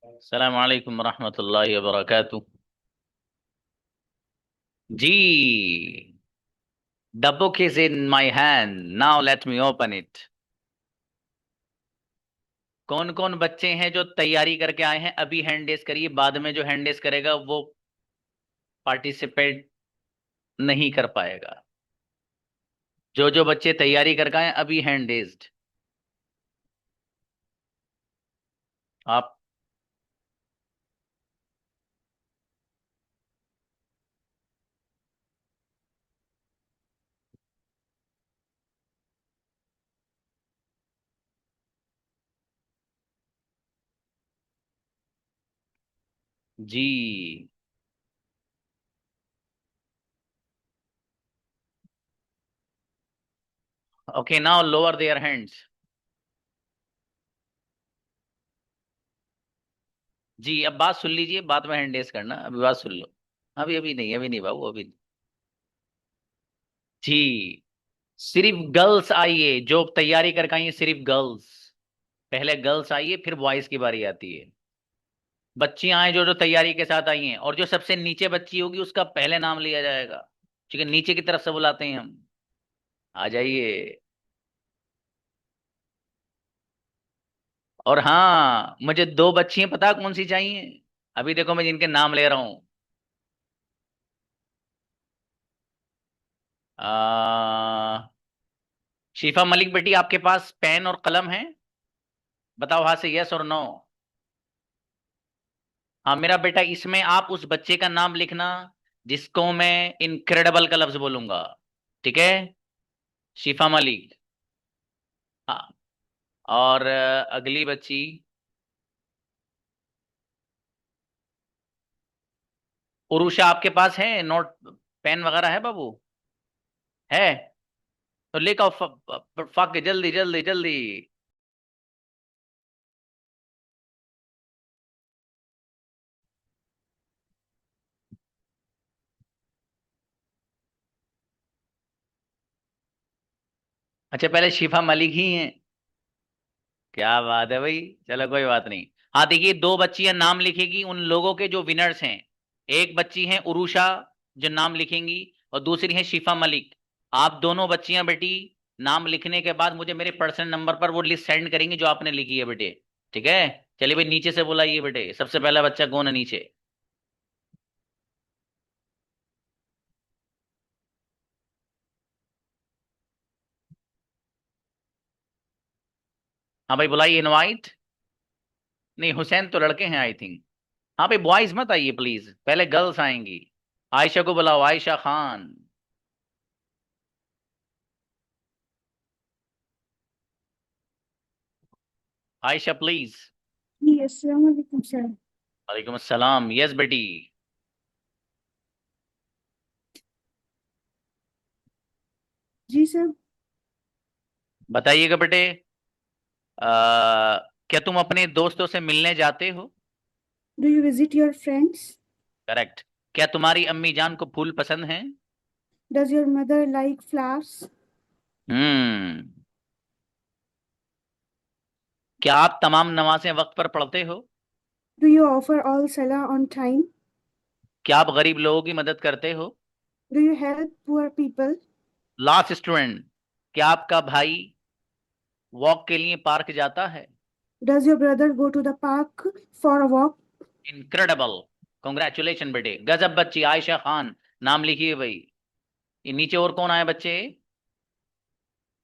अस्सलाम वालेकुम रहमतुल्लाहि व बरकातुहू। जी, the book is in my hand. Now let me open it. कौन कौन बच्चे हैं जो तैयारी करके आए हैं? अभी हैंड रेज करिए, बाद में जो हैंड रेज करेगा वो पार्टिसिपेट नहीं कर पाएगा। जो जो बच्चे तैयारी करके आए हैं, अभी हैंड रेज्ड। आप जी, okay, now lower their hands. जी, अब बात सुन लीजिए, बाद में हैंड रेज करना, अभी बात सुन लो। अभी अभी नहीं, अभी नहीं बाबू, अभी नहीं। जी, सिर्फ गर्ल्स आइए, जो तैयारी करके आई है, सिर्फ गर्ल्स। पहले गर्ल्स आइए, फिर बॉयज की बारी आती है। बच्चियां आए जो जो तैयारी के साथ आई हैं, और जो सबसे नीचे बच्ची होगी उसका पहले नाम लिया जाएगा। ठीक है, नीचे की तरफ से बुलाते हैं हम। आ जाइए। और हाँ, मुझे दो बच्चियां पता कौन सी चाहिए? अभी देखो, मैं जिनके नाम ले रहा हूं। शिफा मलिक बेटी, आपके पास पेन और कलम है? बताओ हाँ से यस और नो। हाँ मेरा बेटा, इसमें आप उस बच्चे का नाम लिखना जिसको मैं इनक्रेडिबल का लफ्ज बोलूंगा। ठीक है? शिफा मलिक। हाँ। और अगली बच्ची। उरुषा, आपके पास है नोट पेन वगैरह है बाबू? है? तो लेकर आओ, फाक के, जल्दी जल्दी जल्दी। अच्छा, पहले शिफा मलिक ही हैं? क्या बात है भाई। चलो कोई बात नहीं। हाँ देखिए, दो बच्चियां नाम लिखेगी उन लोगों के जो विनर्स हैं। एक बच्ची है उरुषा, जो नाम लिखेंगी। और दूसरी है शिफा मलिक। आप दोनों बच्चियां बेटी, नाम लिखने के बाद मुझे मेरे पर्सनल नंबर पर वो लिस्ट सेंड करेंगी जो आपने लिखी है बेटे। ठीक है? चलिए भाई, नीचे से बुलाइए बेटे, सबसे पहला बच्चा कौन है नीचे? हाँ भाई, बुलाइए, इनवाइट। नहीं, हुसैन तो लड़के हैं आई थिंक। हाँ भाई, बॉयज मत आइए प्लीज, पहले गर्ल्स आएंगी। आयशा को बुलाओ, आयशा खान। आयशा प्लीज। जी अस्सलाम वालेकुम सर। वालेकुम अस्सलाम, यस बेटी। जी सर। बताइएगा बेटे। क्या तुम अपने दोस्तों से मिलने जाते हो? Do you visit your friends? Correct. क्या तुम्हारी अम्मी जान को फूल पसंद हैं? Does your mother like flowers? Hmm. क्या आप तमाम नमाजें वक्त पर पढ़ते हो? डू यू ऑफर ऑल सलाह ऑन टाइम? क्या आप गरीब लोगों की मदद करते हो? Do you help poor people? Last student, क्या आपका भाई वॉक के लिए पार्क जाता है? Does your brother go to the park for a walk? Incredible. Congratulation बेटे, गजब बच्ची आयशा खान। नाम लिखिए भाई। ये नीचे और कौन आए बच्चे?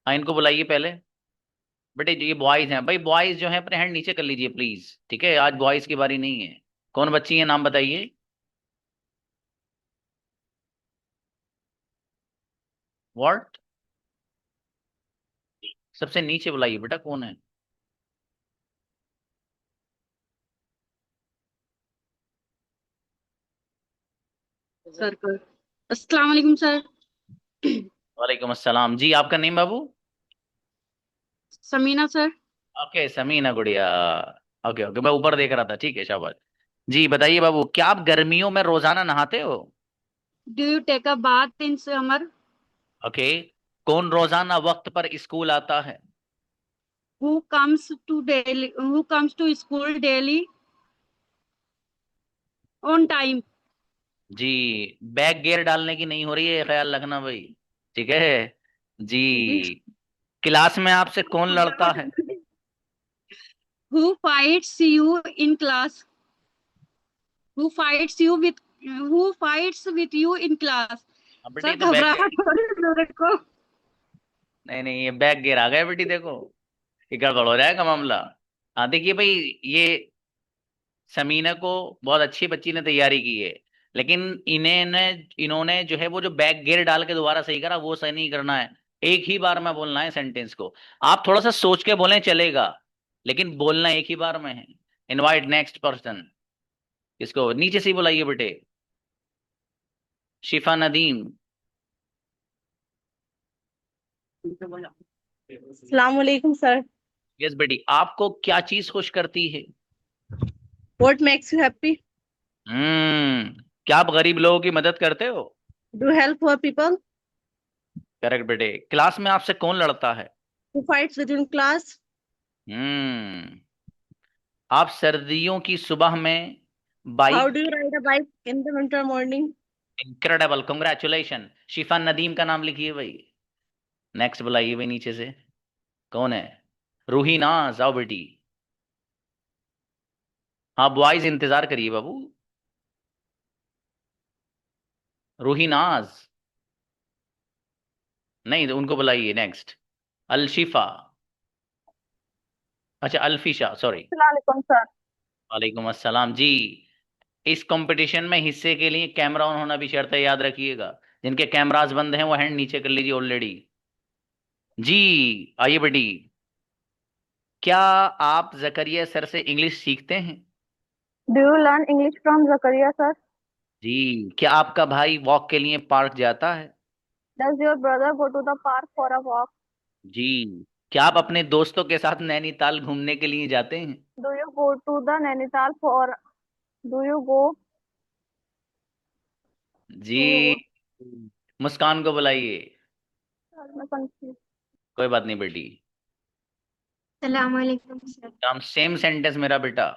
हाँ, इनको बुलाइए पहले। बेटे जो ये बॉयज हैं भाई, बॉयज जो हैं अपने हैंड नीचे कर लीजिए प्लीज। ठीक है, आज बॉयज की बारी नहीं है। कौन बच्ची है, नाम बताइए। व्हाट? सबसे नीचे बुलाइए बेटा, कौन है? सर को अस्सलाम वालेकुम सर। वालेकुम अस्सलाम जी, आपका नेम बाबू? समीना सर। ओके, समीना गुड़िया। ओके ओके, मैं ऊपर देख रहा था, ठीक है, शाबाश। जी बताइए बाबू, क्या आप गर्मियों में रोजाना नहाते हो? Do you take a bath in summer? Okay. कौन रोजाना वक्त पर स्कूल आता है? Who comes to school daily? On time. जी। बैक गियर डालने की नहीं हो रही है, ख्याल रखना भाई। ठीक है जी। जी। क्लास में आपसे कौन लड़ता है? Who fights you in class? Who fights you with who fights with you in class? अब बेटी सर तो बैक गियर। घबराहट हो रही है मेरे को। नहीं नहीं, ये बैक गियर आ गया बेटी, देखो ये गड़बड़ हो जाएगा मामला। हाँ देखिए भाई, ये समीना को बहुत अच्छी बच्ची ने तैयारी की है, लेकिन इन्होंने जो है वो जो बैक गियर डाल के दोबारा सही करा, वो सही नहीं करना है। एक ही बार में बोलना है सेंटेंस को। आप थोड़ा सा सोच के बोलें चलेगा, लेकिन बोलना एक ही बार में है। Invite next person. इसको नीचे से ही बुलाइए बेटे। शिफा नदीम। अस्सलाम वालेकुम सर। यस बेटी, आपको क्या चीज खुश करती है? What makes you happy? क्या आप गरीब लोगों की मदद करते हो? Do help poor people? Correct बेटे। क्लास में आपसे कौन लड़ता है? Who fights with in class? Hmm आप सर्दियों की सुबह में how bike. Do you ride a bike in the winter morning? Incredible, congratulation. Shifa Nadeem का नाम लिखिए भाई। नेक्स्ट बुलाइए भाई नीचे से। कौन है? रूही नाज, आओ बेटी। हाँ बॉयज इंतजार करिए बाबू। रूही नाज। नहीं तो उनको बुलाइए नेक्स्ट। अलशिफा। अच्छा अल्फिशा, सॉरी। अस्सलाम वालेकुम सर। वालेकुम अस्सलाम जी। इस कंपटीशन में हिस्से के लिए कैमरा ऑन होना भी शर्त है, याद रखिएगा। जिनके कैमरास बंद हैं वो हैंड नीचे कर लीजिए ऑलरेडी। जी। आइए बेटी। क्या आप जकरिया सर से इंग्लिश सीखते हैं? Do you learn English from Zakaria sir? जी। क्या आपका भाई वॉक के लिए पार्क जाता है? Does your brother go to the park for a walk? जी। क्या आप अपने दोस्तों के साथ नैनीताल घूमने के लिए जाते हैं? Do you go to the Nainital for do you go do you जी। गो मुस्कान को बुलाइए। मैं कंफ्यूज। कोई बात नहीं बेटी। सलाम अलैकुम सर। काम सेम सेंटेंस मेरा बेटा।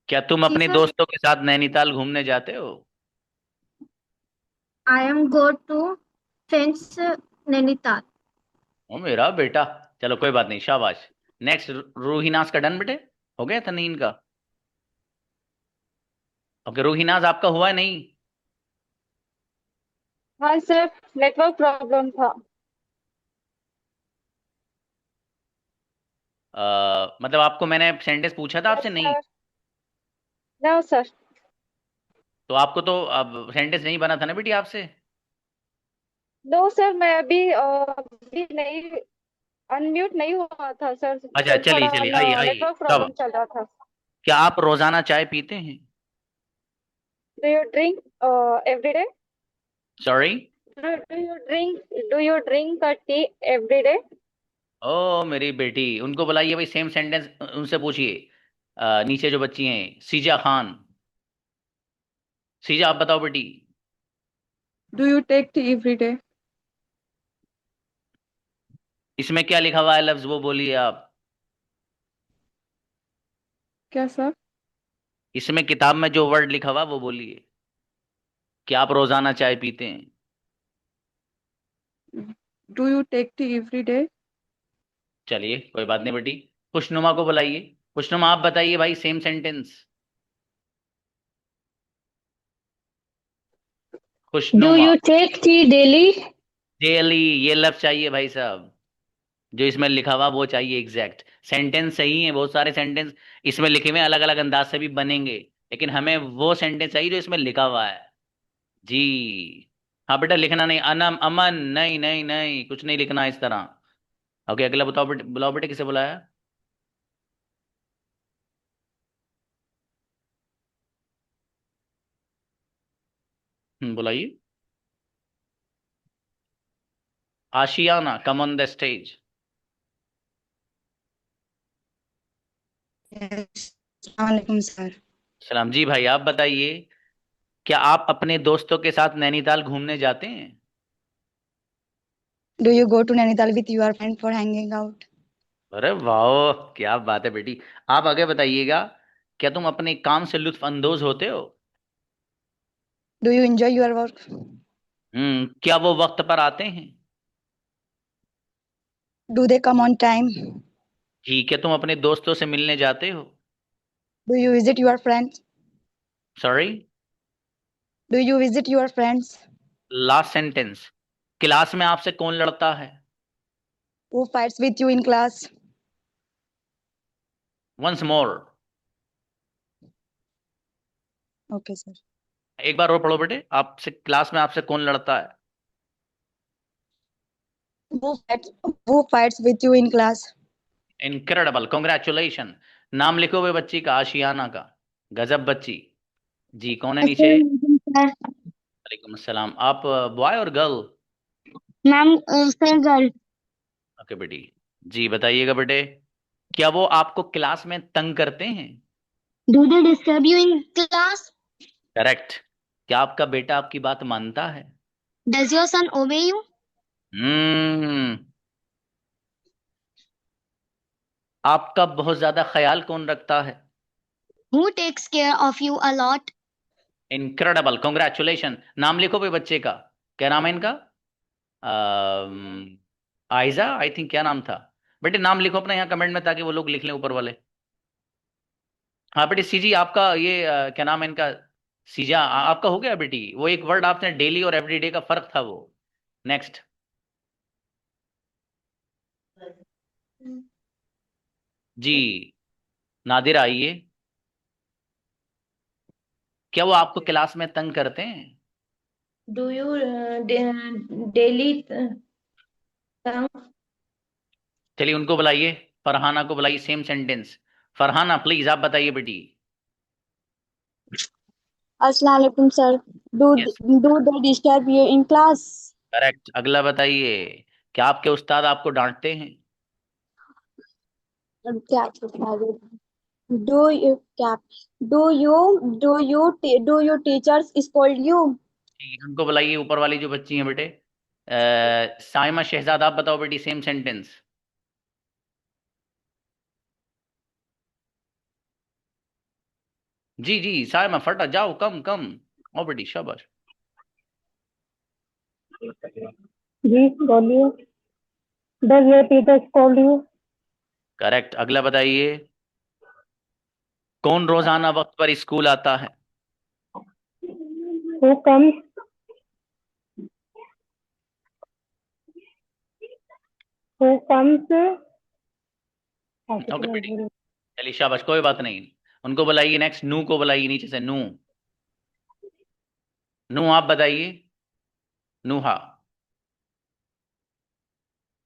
क्या तुम जी अपने सर। दोस्तों के साथ नैनीताल घूमने जाते हो? I am go to friends Nainital. ओ मेरा बेटा। चलो कोई बात नहीं, शाबाश। नेक्स्ट। रूहीनास का डन बेटे। हो गया था नींद का? ओके रूहीनास आपका हुआ है नहीं? हाँ सर, नेटवर्क प्रॉब्लम था। मतलब आपको मैंने सेंटेंस पूछा था यस आपसे नहीं? सर। No sir. तो आपको तो अब सेंटेंस नहीं बना था ना बेटी आपसे? नो सर, मैं अभी नहीं, अनम्यूट नहीं हुआ था सर। अच्छा चलिए थोड़ा चलिए, आइए आइए नेटवर्क तब। प्रॉब्लम चल रहा था। क्या आप रोजाना चाय पीते हैं? Do you drink every day? Sorry. Do you drink a tea every day? ओ मेरी बेटी, उनको बुलाइए भाई, सेम सेंटेंस उनसे पूछिए। नीचे जो बच्ची हैं, सीजा खान। सीजा आप बताओ बेटी। Do you take tea every day? इसमें क्या लिखा हुआ है लफ्ज, वो बोलिए आप। क्या सर? इसमें किताब में जो वर्ड लिखा हुआ वो बोलिए। क्या आप रोजाना चाय पीते हैं? Do you take tea every day? चलिए कोई बात नहीं बेटी। खुशनुमा को बुलाइए। खुशनुमा आप बताइए भाई, सेम सेंटेंस। Do खुशनुमा। you take tea daily? Daily, ये लफ्ज चाहिए भाई साहब। जो इसमें लिखा हुआ वो चाहिए एग्जैक्ट। सेंटेंस सही है, बहुत सारे सेंटेंस इसमें लिखे हुए अलग अलग अंदाज से भी बनेंगे, लेकिन हमें वो सेंटेंस चाहिए जो इसमें लिखा हुआ है। जी। हाँ बेटा, लिखना नहीं, अनम अमन, नहीं नहीं नहीं, कुछ नहीं लिखना इस तरह। ओके अगला बताओ बेटे, बुलाओ बेटे, किसे बुलाया? बुलाइए। आशियाना, कम ऑन द स्टेज। अस्सलाम सर। सलाम जी भाई, आप बताइए। क्या आप अपने दोस्तों के साथ नैनीताल घूमने जाते हैं? Do you go to Nainital with your friend for hanging out? अरे वाह, क्या बात है बेटी। आप आगे बताइएगा, क्या तुम अपने काम से लुत्फ अंदोज होते हो? Do you enjoy your work? क्या वो वक्त पर आते हैं? Do they come on time? जी, क्या तुम अपने दोस्तों से मिलने जाते हो? Do you visit your friends? Sorry, Do you visit your friends? Last sentence. Class में आपसे कौन लड़ता है? Who fights with you in class? Once more. Okay, sir. एक बार और पढ़ो बेटे, आपसे क्लास में आपसे कौन लड़ता है? Who fights with you in class? Incredible, congratulation. नाम लिखो हुए बच्ची का, आशियाना का। गजब बच्ची। जी, कौन है नीचे? वालेकुम अस्सलाम। आप बॉय और girl? Ma'am sir girl. Okay बेटी। जी बताइएगा बेटे, क्या वो आपको क्लास में तंग करते हैं? Do they disturb you in class? Correct. क्या आपका बेटा आपकी बात मानता है? डज योर सन ओबे यू? हम्म। आपका बहुत ज्यादा ख्याल कौन रखता है? Who takes care of you a lot? Incredible, congratulation. नाम लिखो भाई बच्चे का। क्या नाम है इनका? आयजा, आई थिंक, क्या नाम था? बेटे नाम लिखो अपना यहाँ कमेंट में, ताकि वो लोग लिख लें ऊपर वाले। हाँ बेटे, सीजी आपका ये क्या नाम है इनका? सीजा आपका हो गया बेटी। वो एक वर्ड आपने डेली और एवरीडे का फर्क था वो। नेक्स्ट। जी, नादिर आइए। क्या वो आपको क्लास में तंग करते हैं? Do you daily चलिए उनको बुलाइए। फरहाना को बुलाइए, सेम सेंटेंस। फरहाना प्लीज आप बताइए बेटी। अस्सलाम वालेकुम sir. Do yes, do they disturb you in class? Correct. अगला बताइए, क्या आपके उस्ताद आपको डांटते हैं? क्या डू यू क्या do you teachers scold you? ठीक है, उनको बुलाइए, ऊपर वाली जो बच्ची हैं बेटे। साइमा शहजाद आप बताओ बेटी, सेम सेंटेंस। जी जी साइमा, फटा जाओ, कम कम। ओ बेटी शाबाश। जी बोलिए। Does your teacher scold you? Correct. अगला बताइए, कौन रोजाना वक्त पर स्कूल आता है? Who comes? Who comes? Okay बेटी, चलिए शाबाश, कोई बात नहीं। उनको बुलाइए नेक्स्ट। नू को बुलाइए नीचे से, नू। नू आप बताइए। नूहा।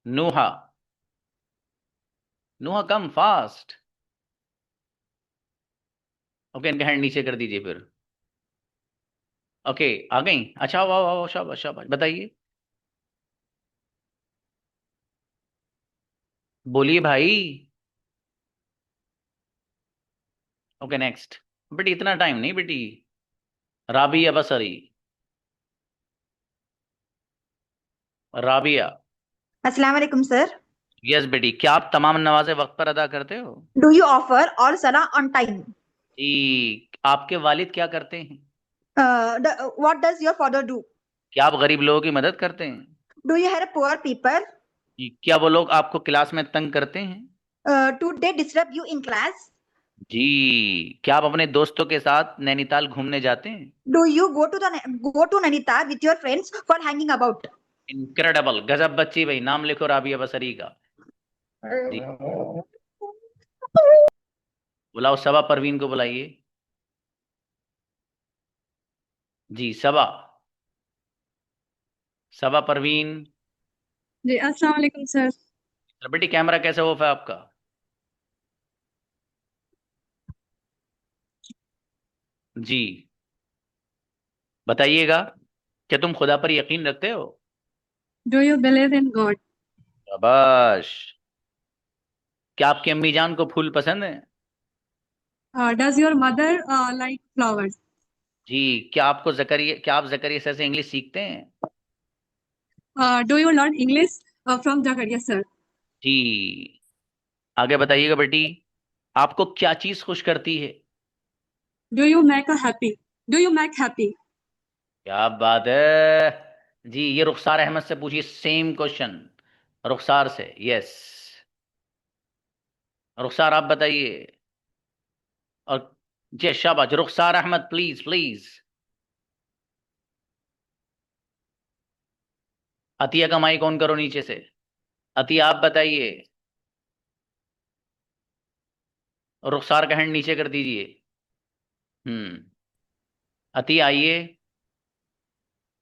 नूहा। नूहा कम फास्ट। ओके, इनका हैंड नीचे कर दीजिए फिर। ओके, आ गई। अच्छा, वाह वाह वाह, शाबाश शाबाश, बताइए। बोलिए भाई। Okay next. बेटी इतना टाइम नहीं बेटी। राबिया बसरी। राबिया। अस्सलाम वालेकुम सर। यस बेटी, क्या आप तमाम नमाजें वक्त पर अदा करते हो? Do you offer all salah on time? जी, आपके वालिद क्या करते हैं? What does your father do? क्या आप गरीब लोगों की मदद करते हैं? Do you help poor people? जी, क्या वो लोग आपको क्लास में तंग करते हैं? Do they disturb you in class? जी, क्या आप अपने दोस्तों के साथ नैनीताल घूमने जाते हैं? Do you go to Nainital with your friends for hanging about? Incredible, गजब बच्ची भाई। नाम लिखो राबिया बसरी का। जी, बुलाओ सबा परवीन को बुलाइए। जी सबा। सबा परवीन। जी अस्सलाम वालेकुम सर। बेटी कैमरा कैसे ऑफ है आपका? जी बताइएगा, क्या तुम खुदा पर यकीन रखते हो? Do you believe in God? शाबाश। क्या आपकी अम्मी जान को फूल पसंद है? Does your mother like flowers? जी, क्या आप जकरिया सर से इंग्लिश सीखते हैं? Do you learn English from Zakaria sir? जी, आगे बताइएगा बेटी, आपको क्या चीज खुश करती है? Do you make a happy? Do you make happy? क्या बात है जी। ये रुखसार अहमद से पूछिए सेम क्वेश्चन, रुखसार से। यस, रुखसार आप बताइए। और जी शाबाश, रुखसार अहमद प्लीज प्लीज। अतिया का माइक ऑन करो नीचे से। अतिया आप बताइए। रुखसार का हैंड नीचे कर दीजिए। हम्म, अतिया आइए।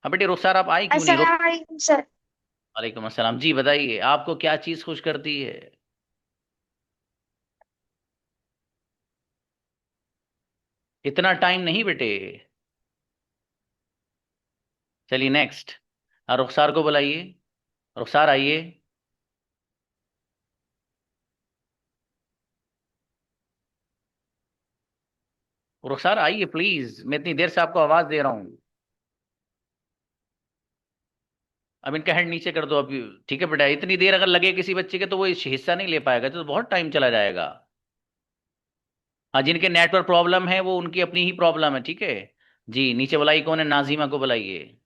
हाँ बेटी, रुखसार आप आई क्यों नहीं? रुख अस्सलाम वालेकुम सर। वालेकुम अस्सलाम जी, बताइए आपको क्या चीज खुश करती है? इतना टाइम नहीं बेटे। चलिए नेक्स्ट। हाँ, रुखसार को बुलाइए। रुखसार आइए। रुखसार आइए प्लीज, मैं इतनी देर से आपको आवाज दे रहा हूँ। अब इनका हेड नीचे कर दो अभी। ठीक है बेटा, इतनी देर अगर लगे किसी बच्चे के तो वो इस हिस्सा नहीं ले पाएगा, तो बहुत टाइम चला जाएगा। हाँ, जिनके नेटवर्क प्रॉब्लम है वो उनकी अपनी ही प्रॉब्लम है, ठीक है जी। नीचे बुलाई कौन है? नाजिमा को बुलाइए।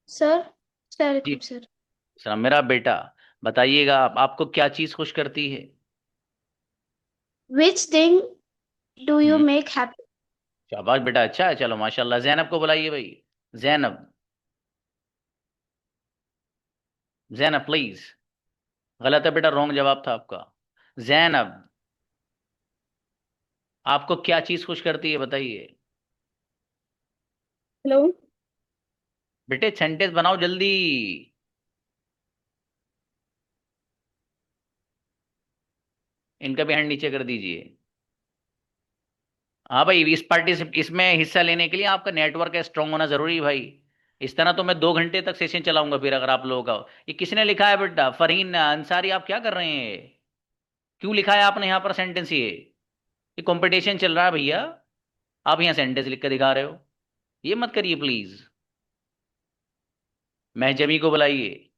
सर जी वालेकुम सर। सलाम मेरा बेटा। बताइएगा आपको क्या चीज खुश करती है? Which thing do you hmm, make happy? शाबाश बेटा, अच्छा है, चलो माशाल्लाह। जैनब को बुलाइए भाई। जैनब, जैनब प्लीज। गलत है बेटा, रॉन्ग जवाब था आपका। जैनब, आपको क्या चीज खुश करती है बताइए? Hello. बेटे सेंटेंस बनाओ जल्दी। इनका भी हैंड नीचे कर दीजिए। हाँ भाई, इस इसमें हिस्सा लेने के लिए आपका नेटवर्क स्ट्रांग होना जरूरी है भाई। इस तरह तो मैं 2 घंटे तक सेशन चलाऊंगा फिर, अगर आप लोगों का। ये किसने लिखा है बेटा? फरहीन अंसारी, आप क्या कर रहे हैं? क्यों लिखा है आपने यहाँ पर सेंटेंस? ये कंपटीशन चल रहा है भैया, आप यहाँ सेंटेंस लिख कर दिखा रहे हो। ये मत करिए प्लीज। महजमी को बुलाइए।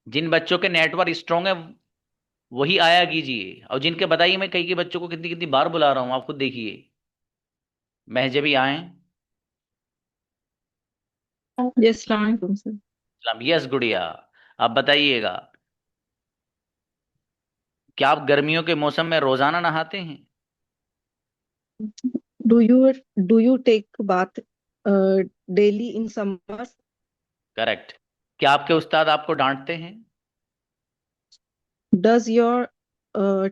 जिन बच्चों के नेटवर्क स्ट्रांग है वही आया कीजिए, और जिनके बताइए, मैं कई कई बच्चों को कितनी कितनी बार बुला रहा हूँ, आप खुद देखिए। महजबी आए। Yes, Assalamualaikum, sir. यस गुड़िया, आप बताइएगा, क्या आप गर्मियों के मौसम में रोजाना नहाते हैं? Do you do you take bath uh, daily in summers? Correct. क्या आपके उस्ताद आपको डांटते हैं? Does your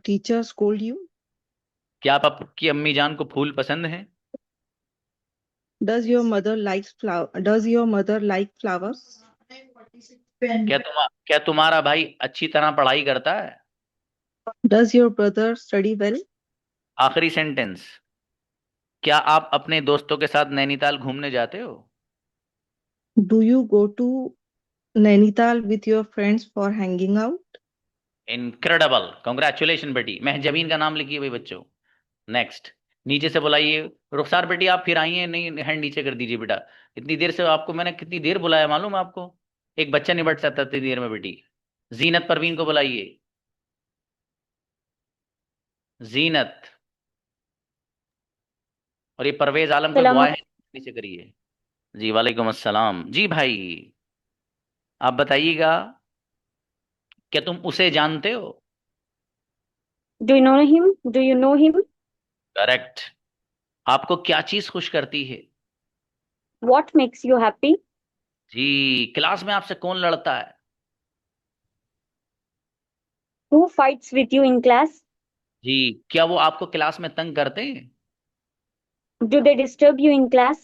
teacher scold you? क्या आप आपकी अम्मी जान को फूल पसंद हैं? Does your mother likes flower? Does your mother like flowers? क्या तुम्हारा भाई अच्छी तरह पढ़ाई करता है? Does your brother study well? आखिरी सेंटेंस, क्या आप अपने दोस्तों के साथ नैनीताल घूमने जाते हो? Do you go to Nainital with your friends for hanging out? Incredible, congratulation बेटी। महजबीन का नाम लिखिए भाई बच्चों। नेक्स्ट, नीचे से बुलाइए। रुखसार बेटी आप फिर आई हैं? नहीं, हैंड नीचे कर दीजिए बेटा। इतनी देर से आपको मैंने कितनी देर बुलाया मालूम है आपको? एक बच्चा निबट सकता इतनी देर में बेटी। जीनत परवीन को बुलाइए। जीनत, और ये परवेज आलम का सलाम बॉय है, नीचे करिए। जी वालेकुम अस्सलाम जी भाई। आप बताइएगा, क्या तुम उसे जानते हो? Do you know him? Do you know him? Correct. आपको क्या चीज खुश करती है? What makes you happy? जी, क्लास में आपसे कौन लड़ता है? Who fights with you in class? जी, क्या वो आपको क्लास में तंग करते हैं? Do they disturb you in class?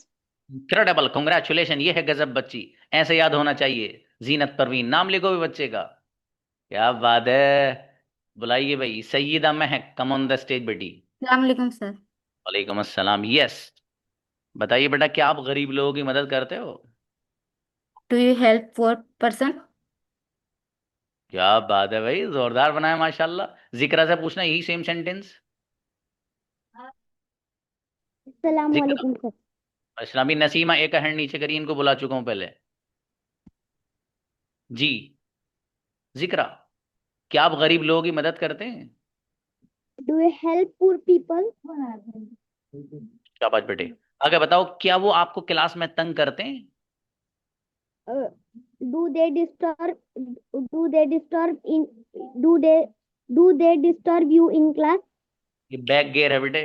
Incredible, congratulation, ये है गजब बच्ची। ऐसे याद होना चाहिए। जीनत परवीन, नाम लिखो भी बच्चे का। क्या बात है। बुलाइए भाई सईदा महक, कम ऑन द स्टेज बेटी। Assalamu alaikum, sir. वालेकुम अस्सलाम। यस, बताइए बेटा, क्या आप गरीब लोगों की मदद करते हो? Do you help poor person? क्या बात है भाई, जोरदार बनाया माशाल्लाह। जिक्रा से पूछना यही सेम सेंटेंस। अस्सलाम जिक्रा, वालेकुम सर। इस्लामी नसीमा, एक हैंड नीचे करिए, इनको बुला चुका हूं पहले। जी जिक्रा, क्या आप गरीब लोगों की मदद करते हैं? Do you help poor people? शाबाश बेटे। आगे बताओ, क्या वो आपको क्लास में तंग करते हैं? Do they disturb? Do they disturb in? Do they disturb you in class? ये बैक गियर है बेटे,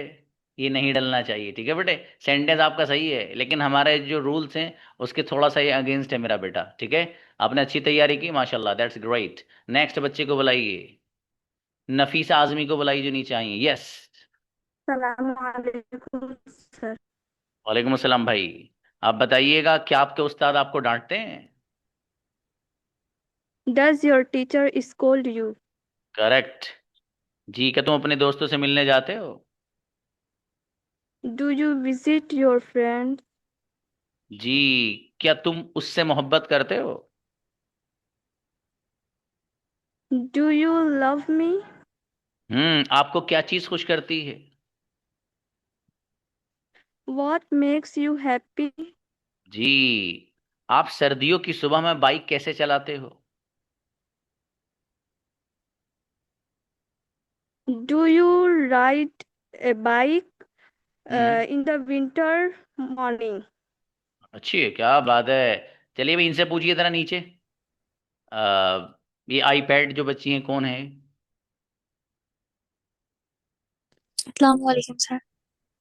ये नहीं डलना चाहिए, ठीक है बेटे। सेंटेंस आपका सही है, लेकिन हमारे जो रूल्स हैं उसके थोड़ा सा ये अगेंस्ट है मेरा बेटा, ठीक है। आपने अच्छी तैयारी की, माशाल्लाह, दैट्स ग्रेट। नेक्स्ट बच्चे को बुलाइए, नफीसा आजमी को बुलाइए जो नीचे आई है। यस। Assalamualaikum, sir. वालेकुम अस्सलाम भाई। आप बताइएगा, क्या आपके उस्ताद आपको डांटते हैं? Does your teacher scold you? Correct. जी, क्या तुम अपने दोस्तों से मिलने जाते हो? Do you visit your friends? जी, क्या तुम उससे मोहब्बत करते हो? Do you love me? आपको क्या चीज खुश करती है? What makes you happy? जी, आप सर्दियों की सुबह में बाइक कैसे चलाते हो? Do you ride a bike hmm in the winter morning? अच्छी है, क्या बात है। चलिए भाई, इनसे पूछिए जरा नीचे। आ, ये आईपैड जो बच्ची हैं कौन है? अस्सलामुअलैकुम सर।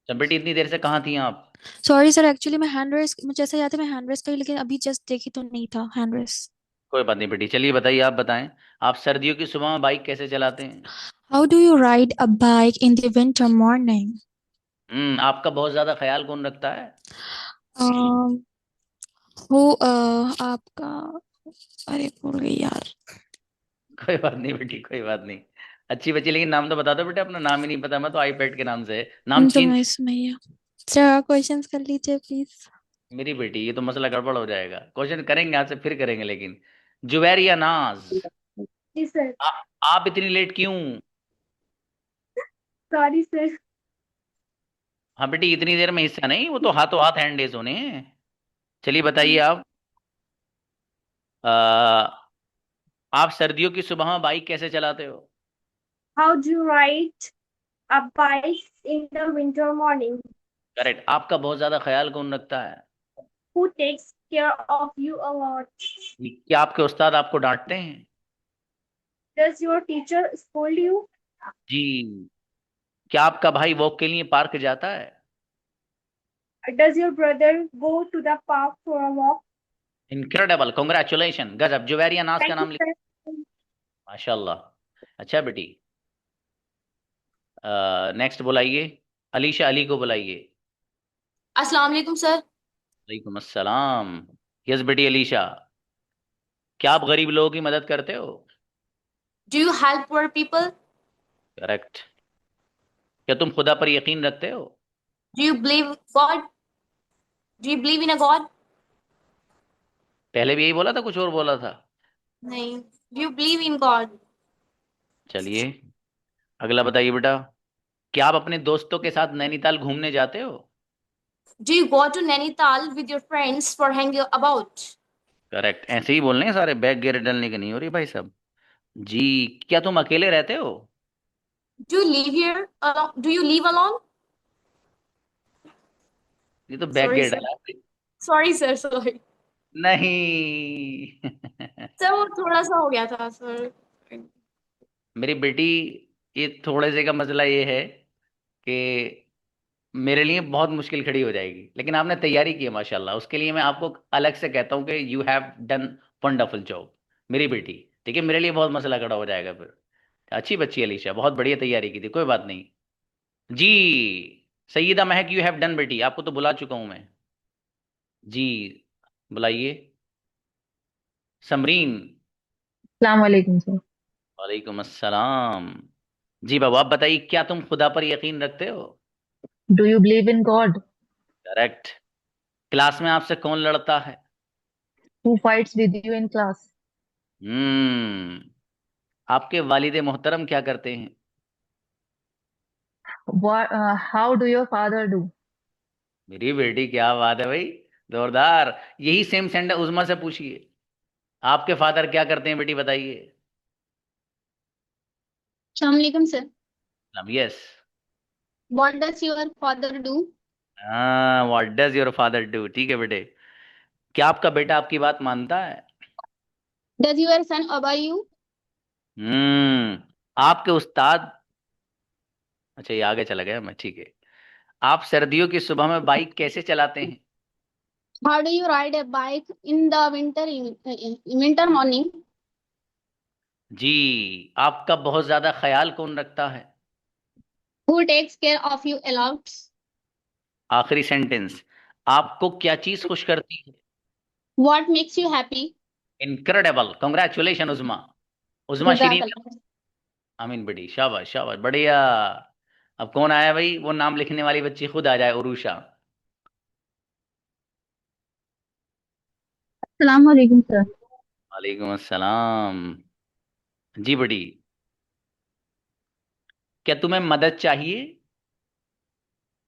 जब बेटी इतनी देर से कहाँ थी आप? सॉरी सर, एक्चुअली मैं हैंड रेस, मुझे ऐसा याद है मैं हैंड रेस करी, लेकिन अभी जस्ट देखी तो नहीं था हैंड रेस। कोई बात नहीं बेटी, चलिए बताइए, आप बताएं, आप सर्दियों की सुबह में बाइक कैसे चलाते हैं? How do you ride a bike in the winter morning? आपका बहुत ज्यादा ख्याल कौन रखता है? हो आपका, अरे भूल गई यार। कोई बात नहीं बेटी, कोई बात नहीं। अच्छी बच्ची, लेकिन नाम तो बता दो बेटा, अपना नाम ही नहीं पता, मैं तो आईपैड के नाम से है। नाम तो चेंज। मैं इसमें ही सर, क्वेश्चंस कर लीजिए प्लीज। मेरी बेटी, ये तो मसला गड़बड़ हो जाएगा। क्वेश्चन करेंगे आज से, फिर करेंगे, लेकिन जुबैरिया नाज, जी सर। आ, आप इतनी लेट क्यों? Sorry sir. हाँ बेटी, इतनी देर में हिस्सा नहीं, वो तो हाथों हाथ हैंड डेज होने हैं। चलिए बताइए आप, आप सर्दियों की सुबह में बाइक कैसे चलाते हो? How do you ride a bike in the winter morning? Correct. आपका बहुत ज्यादा ख्याल कौन रखता है? Who takes care of you a lot? क्या आपके उस्ताद आपको डांटते हैं? Does your teacher scold you? जी, क्या आपका भाई वॉक के लिए पार्क जाता है? Does your brother go to the park for a walk? Incredible, congratulation, गजब। जुबैरिया नाज का Thank you, नाम लिख। sir. माशाल्लाह। अच्छा बेटी, नेक्स्ट बुलाइए, अलीशा अली को बुलाइए। अस्सलाम वालेकुम सर। वालेकुम अस्सलाम। यस बेटी अलीशा, क्या आप गरीब लोगों की मदद करते हो? Do you help poor people? Correct. क्या तुम खुदा पर यकीन रखते हो? Do you believe God? Do you believe in a God? पहले भी यही बोला था, कुछ और बोला था? नहीं, do you believe in God? चलिए, अगला बताइए बेटा, क्या आप अपने दोस्तों के साथ नैनीताल घूमने जाते हो? Do you go to Nainital with your friends for hanging about? Correct, ऐसे ही बोलने हैं सारे, बैग गियर डालने की नहीं हो रही भाई साहब। जी, क्या तुम अकेले रहते हो? Do you live here? Do you live alone? ये तो बैग सॉरी गियर सर। डाला आपने। सॉरी सर, सॉरी नहीं। सर, वो थोड़ा सा हो गया था सर। मेरी बेटी, ये थोड़े से का मसला ये है कि मेरे लिए बहुत मुश्किल खड़ी हो जाएगी, लेकिन आपने तैयारी की है माशाल्लाह, उसके लिए मैं आपको अलग से कहता हूँ कि you have done wonderful job मेरी बेटी। ठीक है, मेरे लिए बहुत मसला खड़ा हो जाएगा फिर। अच्छी बच्ची है अलीशा, बहुत बढ़िया तैयारी की थी, कोई बात नहीं। जी, सईदा महक, यू हैव डन बेटी, आपको तो बुला चुका हूं मैं। जी, बुलाइए समरीन। अस्सलाम वालेकुम सर। वालेकुम अस्सलाम। जी बाबू, आप बताइए, क्या तुम खुदा पर यकीन रखते हो? Do you believe in God? Correct. Class में आपसे कौन लड़ता है? Who fights with you in class? Hmm आपके वालिद मोहतरम क्या करते हैं? How do your father do? मेरी बेटी, क्या बात है भाई, जोरदार। यही सेम सेंडर उजमा से पूछिए, आपके फादर क्या करते हैं बेटी, बताइए। अस्सलाम वालेकुम sir. Yes. What does your father do? हाँ, what does your father do. ठीक है बेटे। क्या आपका बेटा आपकी बात मानता है? Does your son obey you? आपके उस्ताद। अच्छा, ये आगे चला गया मैं, ठीक है। आप सर्दियों की सुबह में बाइक कैसे चलाते हैं? How do you ride a bike in the winter morning? जी। आपका बहुत ज्यादा ख्याल कौन रखता है? Who takes care of you a lot? आखिरी सेंटेंस। आपको क्या चीज खुश करती है? What makes you happy? Incredible, congratulation Uzma. Uzma Sharif. Jazakallah. आमीन बेटी, शाबाश शाबाश, बढ़िया। अब कौन आया भाई? वो नाम लिखने वाली बच्ची खुद आ जाए, उरुषा। अस्सलाम वालेकुम सर। वालेकुम अस्सलाम। जी बेटी, क्या तुम्हें मदद चाहिए?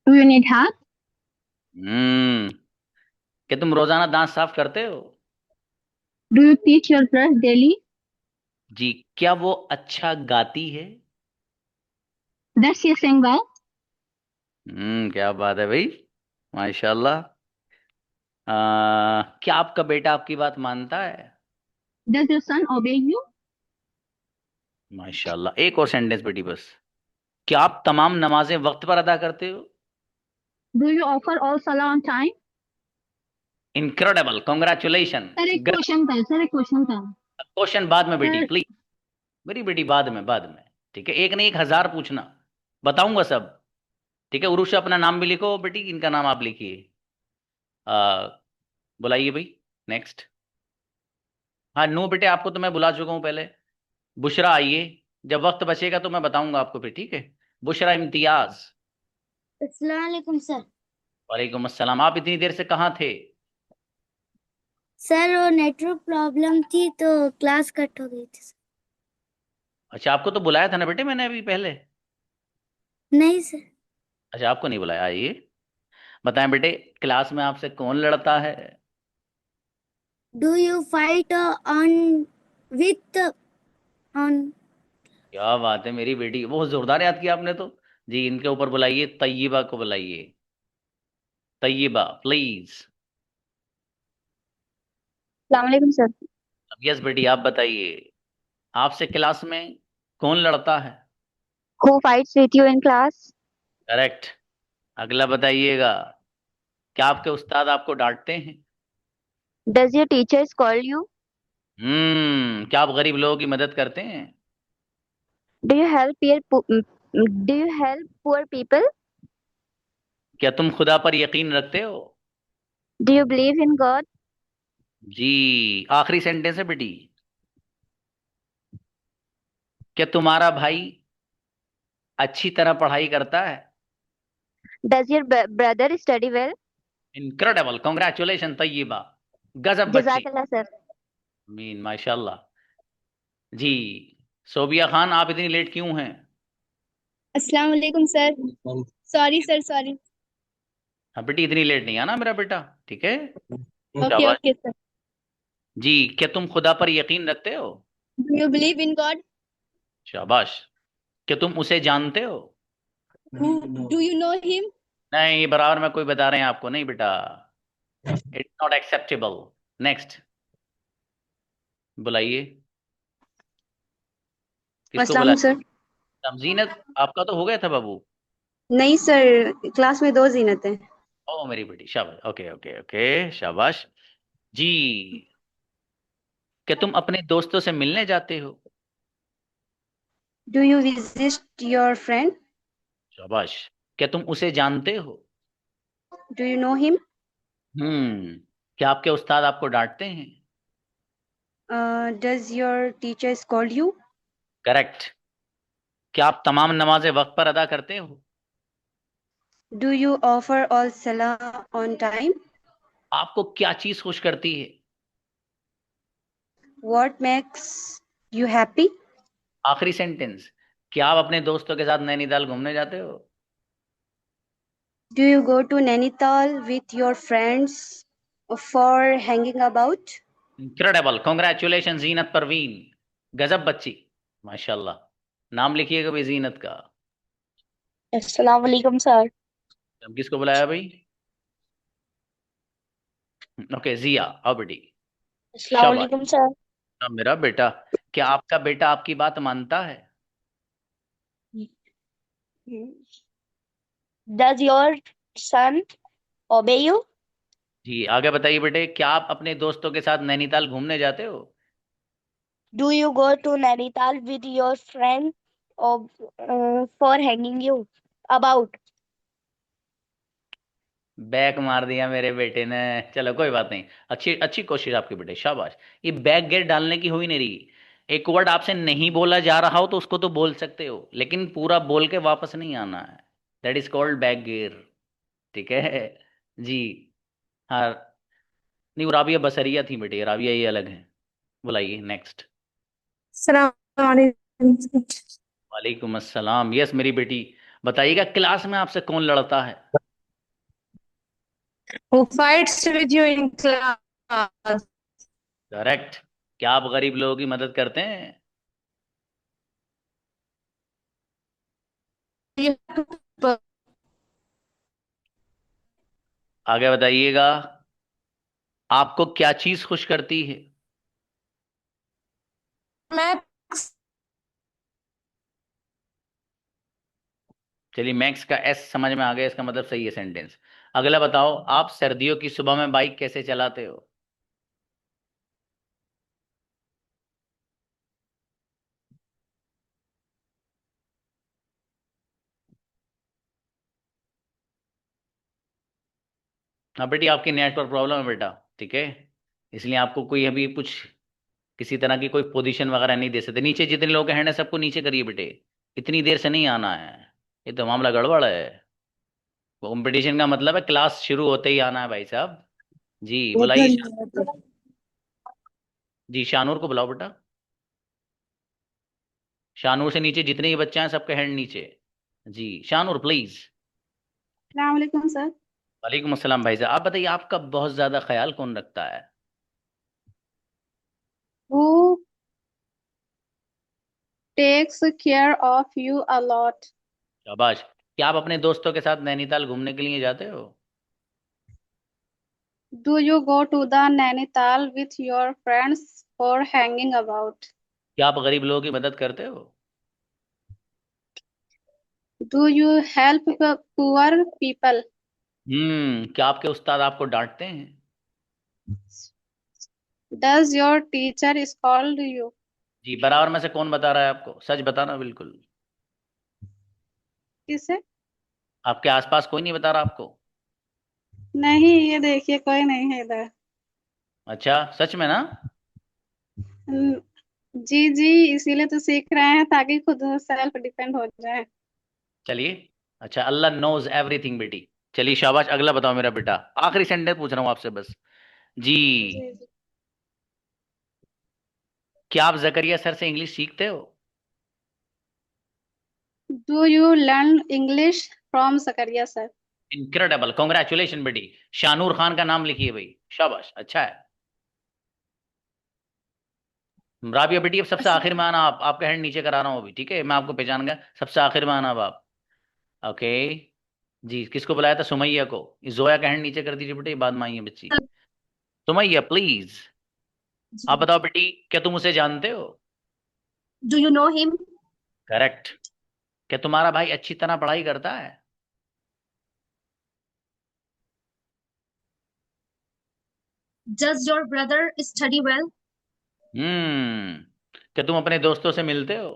Do you need help? Hmm. क्या तुम रोजाना दांत साफ करते हो? Do you teach your class daily? जी। क्या वो अच्छा गाती है? Does she sing well? क्या बात है भाई, माशाल्लाह। क्या आपका बेटा आपकी बात मानता है? डज योर सन ओबे यू? माशाल्लाह। एक और सेंटेंस बेटी बस। क्या आप तमाम नमाजें वक्त पर अदा करते हो? डू यू ऑफर ऑल सलाह on time? Incredible, congratulation. Sir एक क्वेश्चन था, सर एक क्वेश्चन था। क्वेश्चन बाद में बेटी, सर प्लीज। मेरी बेटी, बाद में, बाद में। ठीक है, एक नहीं 1000 पूछना, बताऊंगा सब। ठीक है, उरुषा अपना नाम भी लिखो बेटी, इनका नाम आप लिखिए। आ, बुलाइए भाई, नेक्स्ट। हाँ, नो बेटे, आपको तो मैं बुला चुका हूँ पहले। बुशरा आइए, जब वक्त बचेगा तो मैं बताऊंगा आपको फिर, ठीक है। बुशरा इम्तियाज। अस्सलाम वालेकुम सर। वालेकुम अस्सलाम। आप इतनी देर से कहाँ थे? सर वो नेटवर्क प्रॉब्लम थी तो क्लास कट हो गई थी सर। अच्छा, आपको तो बुलाया था ना बेटे मैंने अभी पहले। नहीं सर। अच्छा, आपको नहीं बुलाया, आइए। बताएं बेटे, क्लास में आपसे कौन लड़ता है? Do you fight on with on. क्या बात है मेरी बेटी, बहुत जोरदार याद किया आपने तो। जी, इनके ऊपर बुलाइए, तैयबा को बुलाइए। तैयबा प्लीज। अस्सलाम वालेकुम सर। यस बेटी, आप बताइए, आपसे क्लास में कौन लड़ता है? Who fights with you in class? Correct. अगला बताइएगा, क्या आपके उस्ताद आपको डांटते हैं? Does your teacher scold you? क्या आप गरीब लोगों की मदद करते हैं? Do you help do you help poor people? क्या तुम खुदा पर यकीन रखते हो? Do you believe in God? जी। आखिरी सेंटेंस है बेटी। क्या तुम्हारा भाई अच्छी तरह पढ़ाई करता है? Does your brother study well? Incredible, congratulation Taiba. गजब बच्ची। Jazakallah sir. मीन माशाल्लाह। जी। सोबिया खान, आप इतनी लेट क्यों हैं? अस्सलाम वालेकुम सर। Sorry sir, sorry. हाँ बेटी, इतनी लेट नहीं आना मेरा बेटा, ठीक है। ओके शाबाश। Okay sir. जी। क्या तुम खुदा पर यकीन रखते हो? Do you believe in God? शाबाश। क्या तुम उसे जानते हो? Do you know him? नहीं, बराबर में कोई बता रहे हैं आपको, नहीं बेटा, इट्स नॉट एक्सेप्टेबल। नेक्स्ट। बुलाइए, किसको अस्सलाम बुलाए? सर। जीनत, आपका तो हो गया था बाबू। नहीं सर, क्लास में 2 जीनत हैं। ओ मेरी बेटी, शाबाश, ओके ओके ओके, शाबाश। जी। क्या तुम अपने दोस्तों से मिलने जाते हो? Do you visit your friend? शाबाश। क्या तुम उसे जानते हो? Do you know him? क्या आपके उस्ताद आपको डांटते हैं? Does your teacher scold you? Correct. क्या आप तमाम नमाजें वक्त पर अदा करते हो? डू यू ऑफर ऑल सलाह ऑन टाइम? आपको क्या चीज खुश करती है? What makes you happy? आखिरी सेंटेंस। क्या आप अपने दोस्तों के साथ नैनीताल घूमने जाते हो? Do you go to Nainital with your friends for hanging about? Incredible, congratulation Zeenat Parveen. गजब बच्ची, माशाल्लाह। नाम लिखिएगा भाई जीनत का। अस्सलाम वालेकुम सर। अब किसको बुलाया भाई? ओके, जिया, आओ बेटी। अस्सलाम शाबाश। वालेकुम सर। अब मेरा बेटा, क्या आपका बेटा आपकी बात मानता है? Does your son obey you? जी, आगे बताइए बेटे, क्या आप अपने दोस्तों के साथ नैनीताल घूमने जाते हो? Do you go to Nainital with your friend or for hanging you about? Back मार दिया मेरे बेटे ने। चलो कोई बात नहीं, अच्छी अच्छी कोशिश आपकी बेटे, शाबाश। ये बैक गेयर डालने की हुई नहीं रही। एक वर्ड आपसे नहीं बोला जा रहा हो तो उसको तो बोल सकते हो, लेकिन पूरा बोल के वापस नहीं आना है। That is called back gear. ठीक है जी। हाँ। नहीं, वो राबिया बसरिया थी बेटे, राबिया ये अलग है। बुलाइए नेक्स्ट। Assalamualaikum. वालेकुम अस्सलाम। यस मेरी बेटी, बताइएगा क्लास में आपसे कौन लड़ता है? Who fights with you in class? Correct. क्या आप गरीब लोगों की मदद करते हैं? आगे बताइएगा, आपको क्या चीज खुश करती है? Max. चलिए, मैक्स का एस समझ में आ गया, इसका मतलब सही है सेंटेंस। अगला बताओ, आप सर्दियों की सुबह में बाइक कैसे चलाते हो? हाँ बेटी, आपकी नेटवर्क प्रॉब्लम है बेटा, ठीक है। इसलिए आपको कोई अभी कुछ किसी तरह की कोई पोजीशन वगैरह नहीं दे सकते। नीचे जितने लोग हैं ना, सबको नीचे करिए बेटे। इतनी देर से नहीं आना है, ये तो मामला गड़बड़ है। कंपटीशन का मतलब है क्लास शुरू होते ही आना है भाई साहब। जी बुलाइए जी, शानूर को बुलाओ बेटा। शानूर से नीचे जितने ही बच्चे हैं, सबके हैंड नीचे। जी शानूर प्लीज। अस्सलाम वालेकुम सर। वालेकुम अस्सलाम भाई साहब। आप बताइए, आपका बहुत ज्यादा ख्याल कौन रखता है? Who takes care of you a lot? शाबाश। क्या आप अपने दोस्तों के साथ नैनीताल घूमने के लिए जाते हो? Do you go to the Nainital with your friends for hanging about? क्या आप गरीब लोगों की मदद करते हो? Do you help the poor people? क्या आपके उस्ताद आपको डांटते हैं? Does your teacher scold you? जी, बराबर में से कौन बता रहा है आपको? सच बताना बिल्कुल। किसे? आपके आसपास कोई नहीं बता रहा आपको? नहीं, ये देखिए कोई नहीं है इधर। अच्छा, सच में ना? हम्म, जी जी, इसीलिए तो सीख रहे हैं ताकि खुद सेल्फ डिपेंड हो जाए। चलिए, अच्छा, अल्लाह नोज एवरीथिंग बेटी। चलिए शाबाश। अगला बताओ मेरा बेटा, आखिरी सेंटेंस पूछ रहा हूँ आपसे बस। जी, जी जी। क्या आप जकरिया सर से इंग्लिश सीखते हो? Do you learn English from Zakaria sir? Incredible, congratulation बेटी। शानूर खान का नाम लिखिए भाई, शाबाश, अच्छा है। राबिया बेटी, अब सबसे आखिर में आना। आप आपका हैंड नीचे करा रहा हूँ अभी, ठीक है, मैं आपको पहचान गया। सबसे आखिर में आना अब आप। ओके जी, किसको बुलाया था? सुमैया को। इस जोया का हैंड नीचे कर दीजिए बेटे, बाद में आई है बच्ची। सुमैया प्लीज। आप बताओ बेटी, क्या तुम उसे जानते हो? Do you know him? Correct. क्या तुम्हारा भाई अच्छी तरह पढ़ाई करता है? Does your brother study well? क्या तुम अपने दोस्तों से मिलते हो?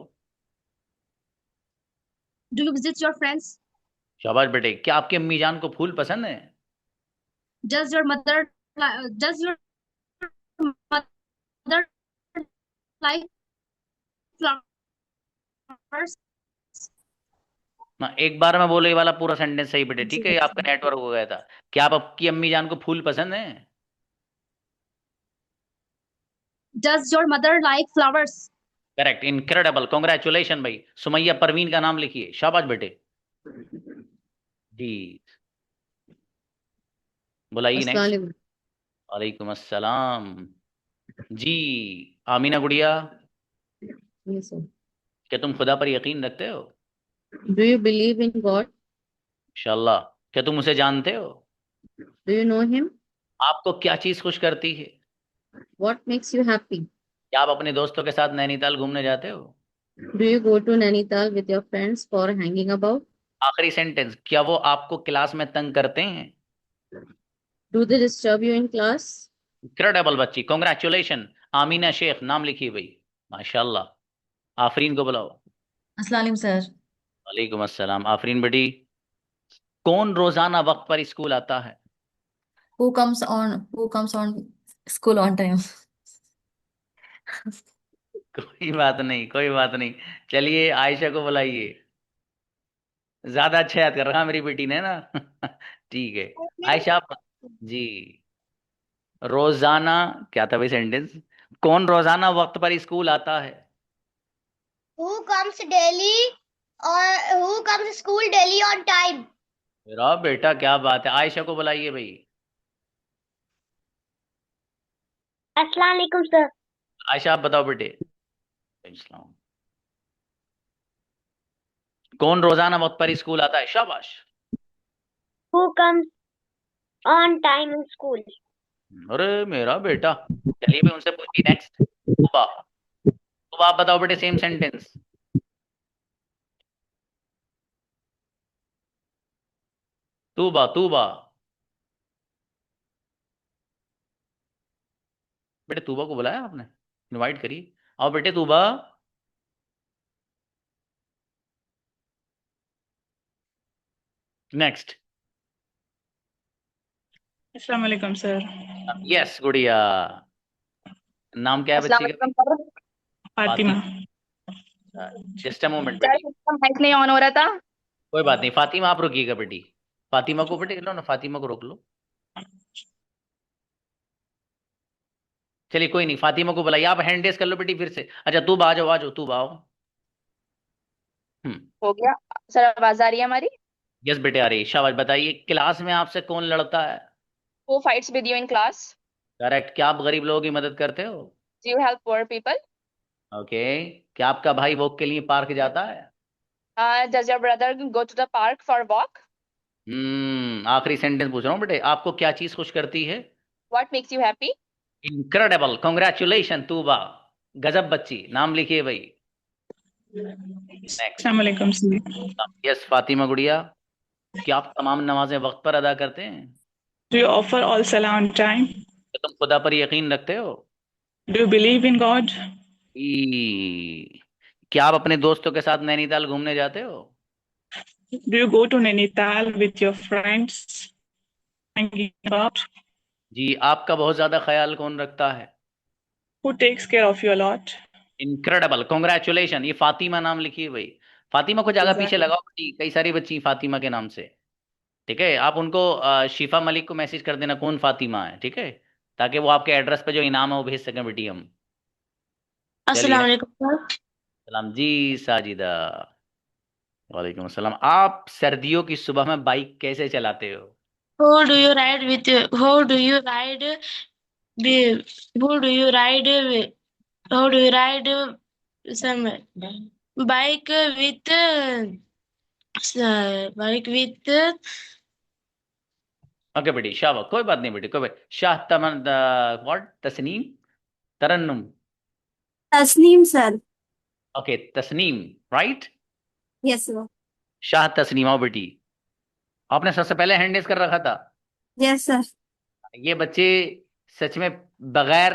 Do you visit your friends? शाबाश बेटे। क्या आपकी अम्मी जान को फूल पसंद है? Does your mother like flowers? ना, एक बार में बोलो ये वाला पूरा सेंटेंस सही बेटे, ठीक है, आपका नेटवर्क हो गया था। क्या आप आपकी अम्मी जान को फूल पसंद है? Does your mother like flowers? Correct, incredible, congratulation भाई। सुमैया परवीन का नाम लिखिए, शाबाश बेटे। जी बुलाइए नेक्स्ट। वालेकुम अस्सलाम। जी आमीना गुड़िया, क्या तुम खुदा पर यकीन रखते हो? Do you believe in God? इंशाल्लाह। क्या तुम उसे जानते हो? Do you know him? आपको क्या चीज खुश करती है? What makes you happy? क्या आप अपने दोस्तों के साथ नैनीताल घूमने जाते हो? Do you go to Nainital with your friends for hanging about? आखिरी सेंटेंस, क्या वो आपको क्लास में तंग करते हैं? Do they disturb you in class? Incredible बच्ची, कॉन्ग्रेचुलेशन। आमीना शेख नाम लिखिए भाई। माशाल्लाह। आफरीन को बुलाओ। अस्सलाम वालेकुम सर। वालेकुम अस्सलाम। आफरीन बेटी, कौन रोजाना वक्त पर स्कूल आता है? Who comes on school on time? कोई बात नहीं, कोई बात नहीं। चलिए आयशा को बुलाइए। ज्यादा अच्छा याद कर रहा मेरी बेटी ने ना। ठीक है। आयशा आप। जी। रोजाना क्या था भाई सेंटेंस? कौन रोजाना वक्त पर स्कूल आता है? Who comes daily or who comes school daily on time? मेरा बेटा क्या बात है। आयशा को बुलाइए भाई। अस्सलाम वालेकुम सर। आयशा आप बताओ बेटे। इस्लाम। कौन रोजाना वक्त पर स्कूल आता है? शाबाश। Who comes on time in school? अरे मेरा बेटा। चलिए भाई उनसे पूछिए नेक्स्ट। तूबा। तूबा आप बताओ बेटे सेम सेंटेंस। तूबा तूबा। बेटे तूबा को बुलाया आपने? इनवाइट करिए। आओ बेटे तूबा। नेक्स्ट। अस्सलाम वालेकुम सर। यस गुड़िया। नाम क्या है अस्सलाम बच्ची का? वालेकुम sir. Fatima. Just a moment sir बेटी। सिस्टम माइक नहीं ऑन हो रहा था। कोई बात नहीं, फातिमा आप रुकिएगा बेटी। फातिमा को बेटे लो ना, फातिमा को रोक लो। चलिए कोई नहीं, फातिमा को बुलाइए। आप हैंड रेस कर लो बेटी फिर से। अच्छा तू आ जाओ, आ जाओ तू आओ। हो गया सर, आवाज आ रही है हमारी? यस बेटे आ रही। शाबाश। बताइए क्लास में आपसे कौन लड़ता है? Who fights with you in class? Correct. क्या आप गरीब लोगों की मदद करते हो? Do you help poor people? Okay. क्या आपका भाई वॉक के लिए पार्क जाता है? Does your brother go to the park for walk? आखिरी सेंटेंस पूछ रहा हूँ बेटे, आपको क्या चीज खुश करती है? What makes you happy? Incredible, congratulation Tuba. गजब बच्ची। नाम लिखिए भाई। नेक्स्ट। अस्सलाम वालेकुम सर। यस फातिमा गुड़िया, क्या आप तमाम नमाजें वक्त पर अदा करते हैं? Do you offer all salah on time? क्या तुम खुदा पर यकीन रखते हो? Do you believe in God? क्या आप अपने दोस्तों के साथ नैनीताल घूमने जाते हो? Do you go to Nainital with your friends? Hanging out? जी। आपका बहुत ज्यादा ख्याल कौन रखता है? Who takes care of you a lot? Incredible, congratulation. ये फातिमा नाम लिखिए भाई। फातिमा को जगह पीछे Exactly. लगाओ बेटी, कई सारी बच्ची फातिमा के नाम से। ठीक है, आप उनको शिफा मलिक को मैसेज कर देना कौन फातिमा है, ठीक है, ताकि वो आपके एड्रेस पे जो इनाम है वो भेज सकें बेटी हम। चलिए। अस्सलाम वालेकुम सर। सलाम जी साजिदा। वालेकुम अस्सलाम। आप सर्दियों की सुबह में बाइक कैसे चलाते हो? Who do you ride with? Who do you ride? With, who do you ride with? Who do you ride some bike with? Bike with? Okay बेटी शाबाश, कोई बात नहीं बेटी, कोई बात। शाह तमन what Tasneem Tarannum. Tasneem sir. Okay Tasneem, right. Yes sir. Shah Tasneem. आओ बेटी। आपने सबसे पहले हैंड रेस कर रखा था। Yes sir. ये बच्चे सच में बगैर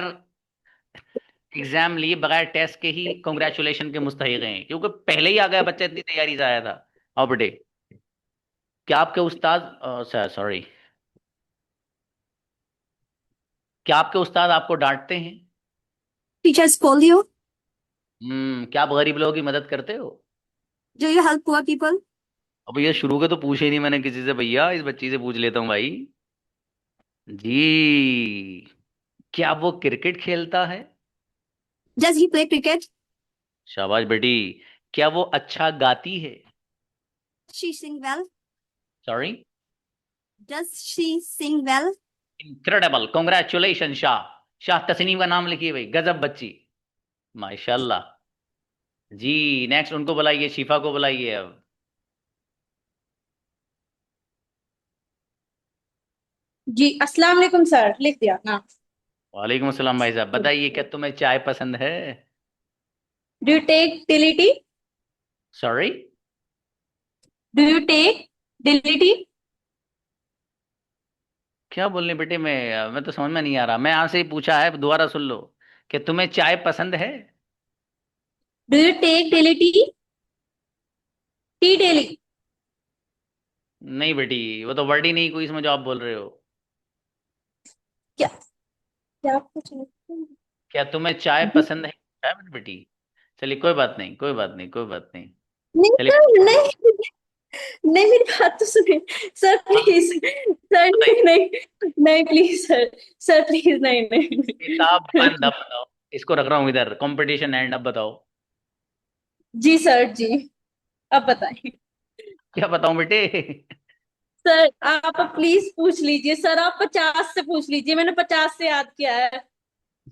एग्जाम लिए, बगैर टेस्ट के ही कॉन्ग्रेचुलेशन के मुस्तहिक हैं, क्योंकि पहले ही आ गया बच्चा, इतनी तैयारी से आया था। आओ बेटे। क्या आपके उस्ताद सॉरी, क्या आपके उस्ताद आपको डांटते हैं? Teachers call you. क्या आप गरीब लोगों की मदद करते हो? Do you help poor people? अब भैया शुरू के तो पूछे ही नहीं मैंने किसी से, भैया इस बच्ची से पूछ लेता हूँ भाई। जी। क्या वो क्रिकेट खेलता है? Does he play cricket? शाबाश बेटी। क्या वो अच्छा गाती है? She sing well? Sorry. Does she sing well? Incredible, congratulation Shah. Shah Tasneem का नाम लिखिए भाई, गजब बच्ची। माशाल्लाह। जी नेक्स्ट उनको बुलाइए, शिफा को बुलाइए अब। जी अस्सलाम वालेकुम सर, लिख दिया ना। वालेकुम अस्सलाम भाई साहब, बताइए क्या तुम्हें चाय पसंद है? Do you take daily tea? Sorry? Do you take daily tea? क्या बोलने बेटे, मैं तो समझ में नहीं आ रहा। मैं यहाँ से ही पूछा है, दोबारा सुन लो कि तुम्हें चाय पसंद है? Do you take daily tea? Tea daily? नहीं बेटी, वो तो वर्ड ही नहीं कोई इसमें जो आप बोल रहे हो। क्या क्या पूछ रहे हो? क्या तुम्हें चाय पसंद है? क्या बेटी? चलिए कोई बात नहीं, कोई बात नहीं, कोई बात नहीं। नहीं चलिए सर, नहीं नहीं, मेरी बात तो सुनिए सर, प्लीज सर, नहीं नहीं नहीं, प्लीज सर, सर प्लीज, नहीं नहीं किताब बंद, नहीं। अब बताओ। इसको रख रहा हूँ इधर, कंपटीशन एंड, अब बताओ। जी सर जी, अब बताइए। क्या बताऊं बेटे? सर आप प्लीज पूछ लीजिए सर, आप 50 से पूछ लीजिए, मैंने 50 से याद किया है।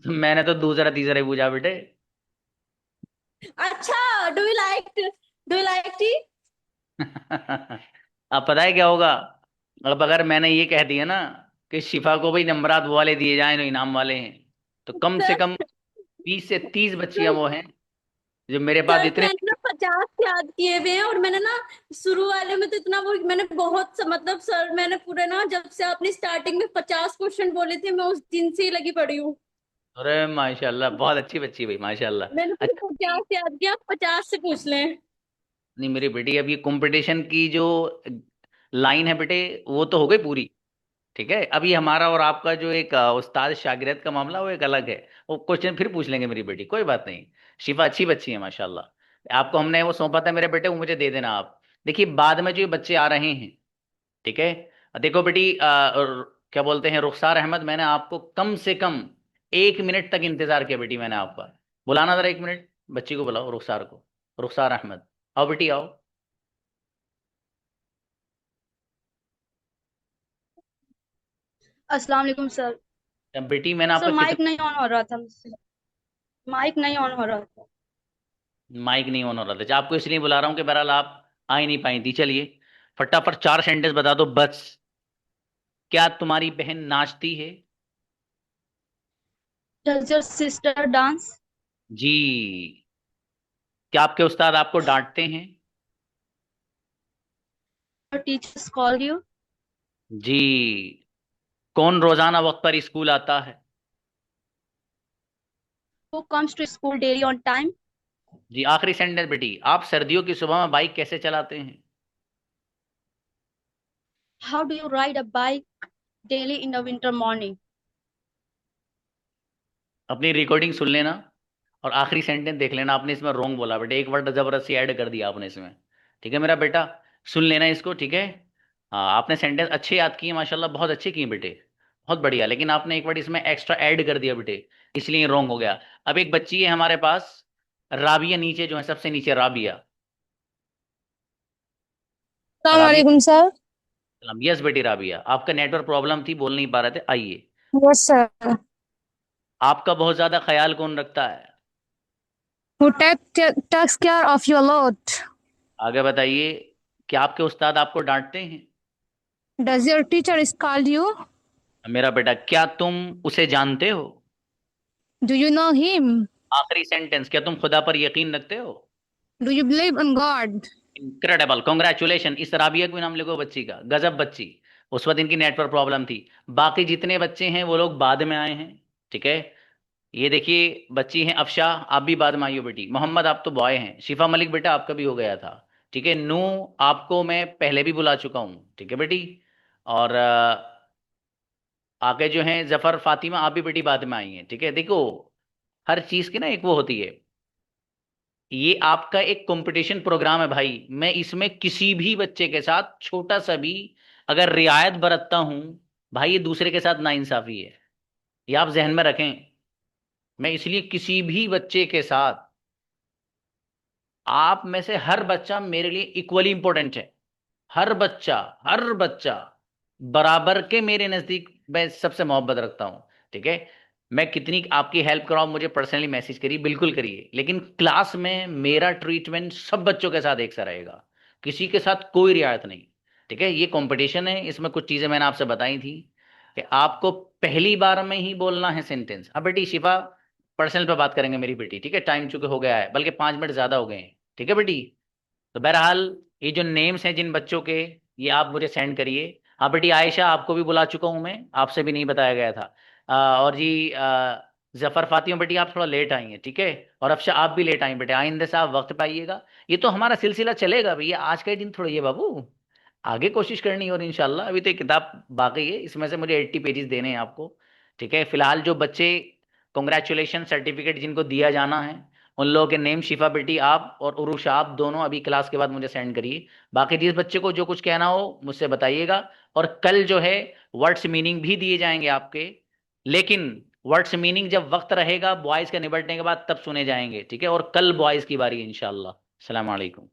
मैंने तो दूसरा तीसरा ही पूछा बेटे। अच्छा, डू यू लाइक टी? अब पता है क्या होगा? अब अगर मैंने ये कह दिया ना कि शिफा को भाई नंबरात वो वाले दिए जाएं जो इनाम वाले हैं, तो कम से सर कम 20 से 30 बच्चियां सर वो हैं जो मेरे पास सर, इतने। मैंने ना 50 याद किए हुए हैं, और मैंने ना शुरू वाले में तो इतना वो मैंने बहुत मतलब सर, मैंने पूरे ना जब से आपने स्टार्टिंग में 50 क्वेश्चन बोले थे, मैं उस दिन से ही लगी पड़ी हूँ। अरे माशाल्लाह, बहुत अच्छी बच्ची भाई, माशाल्लाह। मैंने पूरे अच्छा, 50 याद किया, आप 50 से पूछ लें। नहीं मेरी बेटी, अब ये कंपटीशन की जो लाइन है बेटे, वो तो हो गई पूरी। ठीक है, अभी हमारा और आपका जो एक उस्ताद शागिर्द का मामला, वो एक अलग है। वो क्वेश्चन फिर पूछ लेंगे मेरी बेटी, कोई बात नहीं। शिफा अच्छी बच्ची है माशाल्लाह। आपको हमने वो सौंपा था मेरे बेटे, वो मुझे दे देना आप। देखिए बाद में जो ये बच्चे आ रहे हैं, ठीक है, देखो बेटी, क्या बोलते हैं, रुखसार अहमद, मैंने आपको कम से कम 1 मिनट तक इंतजार किया बेटी, मैंने आपका। बुलाना जरा 1 मिनट, बच्ची को बुलाओ, रुखसार को। रुखसार अहमद, आओ बेटी आओ। अस्सलाम वालेकुम सर। अब बेटी मैंने सर आपका माइक कितना। नहीं ऑन हो रहा था मुझसे, माइक नहीं ऑन हो रहा था। माइक नहीं ऑन हो रहा था? अच्छा, आपको इसलिए बुला रहा हूँ कि बहरहाल आप आ ही नहीं पाई थी। चलिए फटाफट 4 सेंटेंस बता दो बस। क्या तुम्हारी बहन नाचती है? Does your sister dance? जी। क्या आपके उस्ताद आपको डांटते हैं? Your teachers call you? जी। कौन रोजाना वक्त पर स्कूल आता है? Who comes to school daily on time? जी। आखिरी सेंटेंस बेटी, आप सर्दियों की सुबह में बाइक कैसे चलाते हैं? How do you ride a bike daily in the winter morning? अपनी रिकॉर्डिंग सुन लेना और आखिरी सेंटेंस देख लेना, आपने इसमें रॉन्ग बोला बेटे, एक वर्ड जबरदस्ती ऐड कर दिया आपने इसमें। ठीक है मेरा बेटा, सुन लेना इसको, ठीक है। हाँ, आपने सेंटेंस अच्छे याद किए माशाल्लाह, बहुत अच्छे किए बेटे, बहुत बढ़िया, लेकिन आपने एक वर्ड इसमें एक्स्ट्रा ऐड कर दिया बेटे, इसलिए रॉन्ग हो गया। अब एक बच्ची है हमारे पास, राबिया, नीचे जो है सबसे नीचे, राबिया। राबिया, वालेकुम सर। यस बेटी राबिया, आपका नेटवर्क प्रॉब्लम थी, बोल नहीं पा रहे थे, आइए। Yes sir. आपका बहुत ज्यादा ख्याल कौन रखता है? Who takes care of your load? आगे बताइए। क्या आपके उस्ताद आपको डांटते हैं? Does your teacher scold you? मेरा बेटा, क्या तुम उसे जानते हो? Do you know him? आखिरी सेंटेंस, क्या तुम खुदा पर यकीन रखते हो? Do you believe in God? Incredible, congratulation. इस राबिया को इनाम लिखो बच्ची का, गजब बच्ची। उस वक्त इनकी नेटवर्क प्रॉब्लम थी। बाकी जितने बच्चे हैं वो लोग बाद में आए हैं, ठीक है। ये देखिए बच्ची हैं अफशा, आप भी बाद में आई हो बेटी। मोहम्मद, आप तो बॉय हैं। शिफा मलिक बेटा, आपका भी हो गया था, ठीक है। नू, आपको मैं पहले भी बुला चुका हूँ, ठीक है बेटी। और आगे जो हैं जफर, फातिमा, आप भी बेटी बाद में आई हैं, ठीक है। देखो हर चीज की ना एक वो होती है, ये आपका एक कंपटीशन प्रोग्राम है भाई, मैं इसमें किसी भी बच्चे के साथ छोटा सा भी अगर रियायत बरतता हूं, भाई ये दूसरे के साथ नाइंसाफी है, ये आप जहन में रखें। मैं इसलिए किसी भी बच्चे के साथ, आप में से हर बच्चा मेरे लिए इक्वली इंपॉर्टेंट है। हर बच्चा, हर बच्चा बराबर के मेरे नजदीक मैं सबसे मोहब्बत रखता हूं, ठीक है। मैं कितनी आपकी हेल्प कराऊं, मुझे पर्सनली मैसेज करिए, बिल्कुल करिए, लेकिन क्लास में मेरा ट्रीटमेंट सब बच्चों के साथ एक सा रहेगा, किसी के साथ कोई रियायत नहीं, ठीक है। ये कंपटीशन है, इसमें कुछ चीजें मैंने आपसे बताई थी। कि आपको पहली बार में ही बोलना है सेंटेंस। अब बेटी शिफा पर्सनल पे बात करेंगे मेरी बेटी, ठीक है, टाइम चूंकि हो गया है, बल्कि 5 मिनट ज्यादा हो गए हैं, ठीक है बेटी। तो बहरहाल ये जो नेम्स हैं जिन बच्चों के, ये आप मुझे सेंड करिए। हाँ बेटी आयशा आपको भी बुला चुका हूँ मैं, आपसे भी नहीं बताया गया था। और जी जफर फातिमा बेटी आप थोड़ा लेट आई हैं, ठीक है, और अफशा आप भी लेट आई बेटे, आइंदे से आप वक्त पे आइएगा। ये तो हमारा सिलसिला चलेगा भैया, आज का ही दिन थोड़ा ये बाबू, आगे कोशिश करनी और इंशाल्लाह। अभी तो एक किताब बाकी है, इसमें से मुझे 80 पेजेस देने हैं आपको, ठीक है। फिलहाल जो बच्चे कॉन्ग्रेचुलेशन सर्टिफिकेट जिनको दिया जाना है, उन लोगों के नेम शिफा बेटी आप और उरुशा आप दोनों अभी क्लास के बाद मुझे सेंड करिए। बाकी जिस बच्चे को जो कुछ कहना हो मुझसे बताइएगा। और कल जो है वर्ड्स मीनिंग भी दिए जाएंगे आपके, लेकिन वर्ड्स मीनिंग जब वक्त रहेगा बॉयज के निपटने के बाद तब सुने जाएंगे, ठीक है। और कल बॉयज की बारी है इंशाल्लाह। अस्सलाम वालेकुम।